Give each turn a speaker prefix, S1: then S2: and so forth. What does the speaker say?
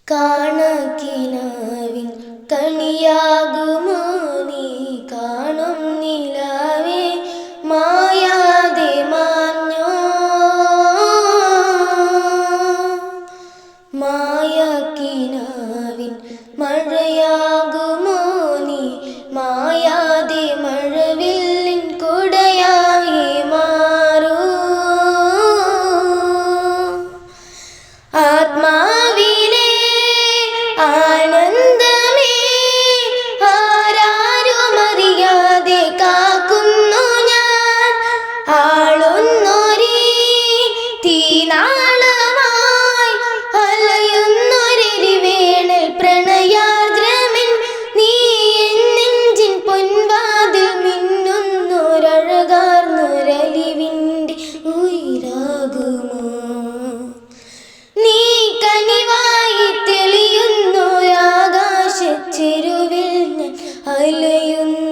S1: കാണക്കിനാവിൻ കണിയാകുമോ നീ കാണും നിലാവേ മായാതെ മാഞ്ഞോ മായക്കിനാവിൻ മഴയാകുമോ നീ മായാതെ മഴവില്ലിൻ കുടയായി മാറൂ ആത്മാവിലെ ആനന്ദമേ ആരാരുമറിയാതെ കാക്കുന്നു ഞാൻ ആളുന്നൊരീ തീനാളമായി അലയുന്നൊരെരിവേണൽ പ്രണയാർദ്രമെൻ നീ എൻ നെഞ്ചിൻ പൊൻവാതിൽ മിന്നുന്നൊരഴകാർന്നൊരലിവിൻ്റെ ഉയിരാകുമോ നീ കനിവായി തെളിയുന്നൊരാകാശച്ചെരുവിൽ ഞാൻ അലയുന്നു